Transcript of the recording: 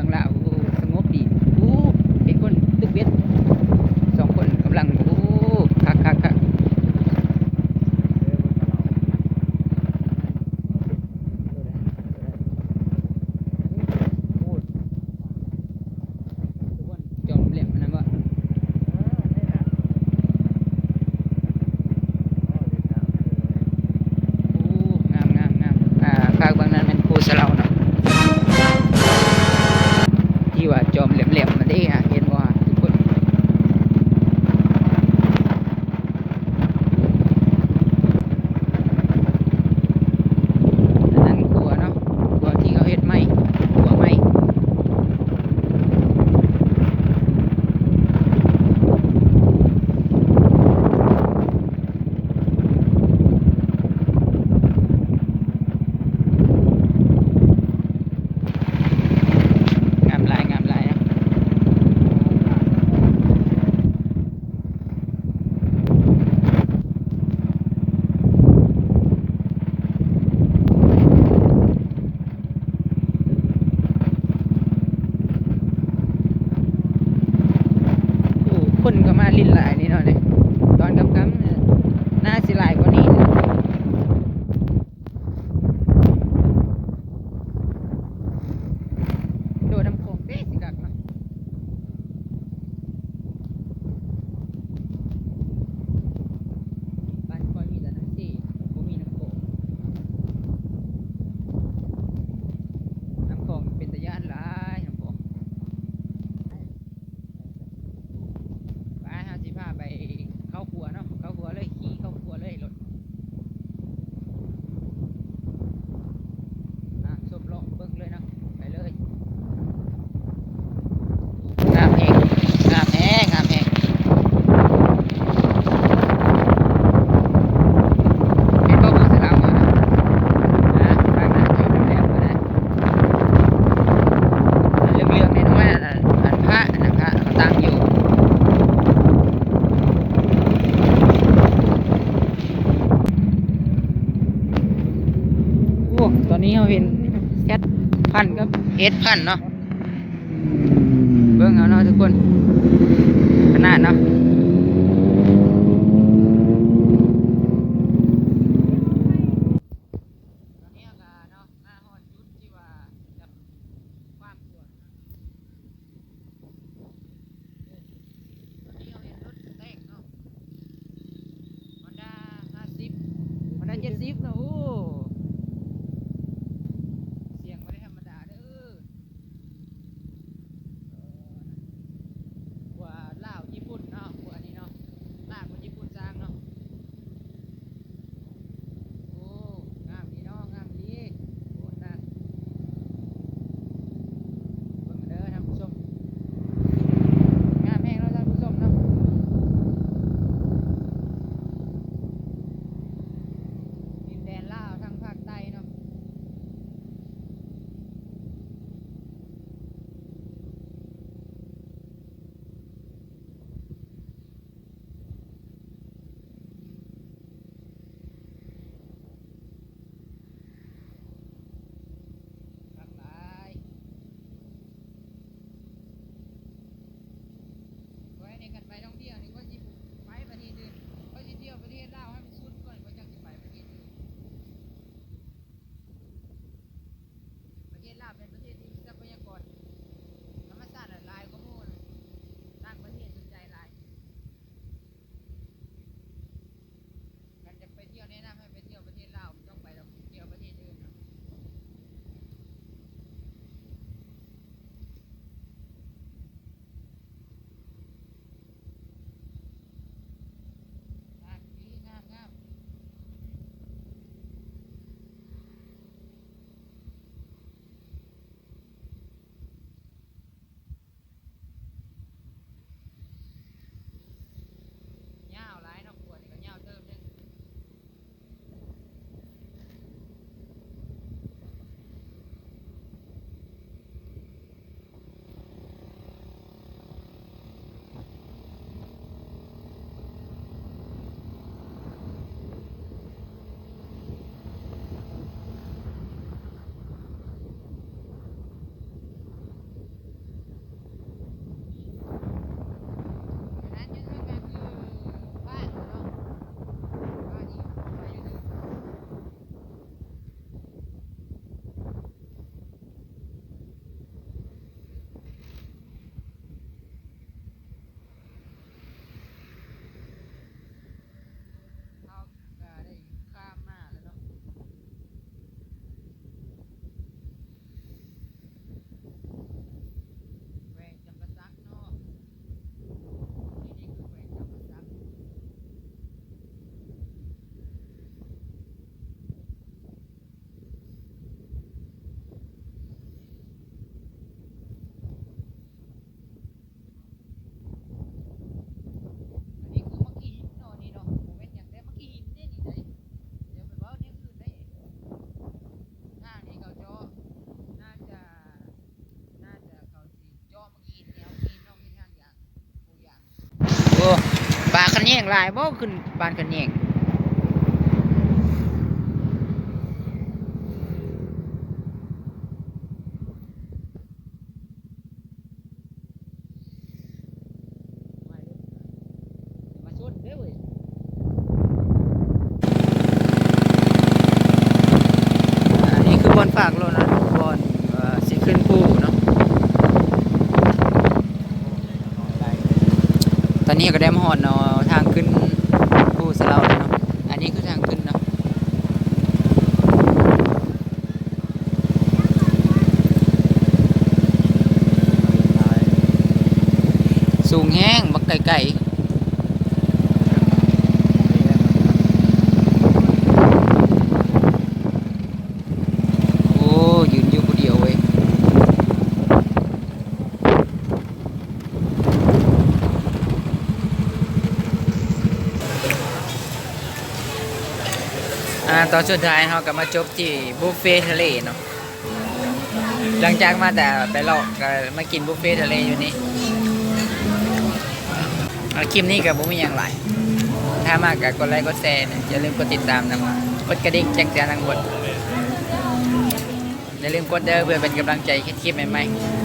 องลาวสงบดีเห็นคนตึกเบ็ด2 คนกำลังคักจอมเหลี่ยมมันนะว่างามภาคบางนั้นเป็นภูสะเลาเนาะที่ว่าจอมเหลี่ยมมันได้เห็นว่าทุกคนอันนั้นกลัวเนาะกลัวที่เขาเฮ็ดไม้กลัวไม้งามหลายนะคนก็มาลิ้นหลายนี่เนาะเนี่ยตอนค่ำๆเนี่ยน่าสิหลายกว่านี้นะโดดน้ำโขงเป๊ะสิกักเนาะบ้านคอยมีแต่น้ำซีบ่มีน้ำโขงเป็นตะย่านหลายน้ำโขงไปเฮาสิพาไปเข้าครัวเนาะเข้าครัวเลยขี่เข้าครัวเลยรถส้มเลาะเบิ่งเลยเนาะไปเลยงามแฮงงามแฮงเห็นบ่ภูสะเลาอะทางนั้นอยู่แหลมๆนะอันเหลืองๆน้อยๆอันพระเขาตั้งอยู่ตอนนี้เราเห็นแคทพันกับS1000เนาะเบิ่งเอาเนาะทุกคนขนาดเนาะตอนนี้ก็เนาะมาฮอดจุดที่ว่าจะความกลัวตอนนี้เราเห็นรถแต่งเนาะ Honda 50 Honda 70เนาะเสียงไม่ได้ธรรมดาเด้อกว่าลาวญี่ปุ่นเนาะกว่านี้เนาะลาวกับญี่ปุ่นสร้างเนาะงามดีเนาะงามดีนะเบิ่งเด้อท่านผู้ชมงามแม่งเนาะท่านผู้ชมเนาะดินแดน ขันแยงหลายบ่ขึ้นบ้านขันแยงมาชนเด้อเว้ยอันนี้คือบอลฝากโลนะบอลสิขึ้นผู้เนาะตอนนี้ก็ได้มาหอดเนาะทางขึ้นผู้สะเลาเนาะอันนี้คือทางขึ้นเนาะสูงแห้งบักไก่โอ้ยืนอยู่คนเดียวเว้ยตอนสุดท้ายเราก็มาจบที่บุฟเฟ่ทะเลเนาะหลังจากมาแต่ไปเลาะก็มากินบุฟเฟ่ทะเลอยู่นี่คลิปนี้กับผมมีอย่างไรถ้ามากกับกดไลค์กดแชร์อย่าลืมกดติดตามนะกดกระดิ่งแจ้งเตือนทั้งหมดอย่าลืมกดเด้อเพื่อเป็นกำลังใจคลิปใหม่ๆ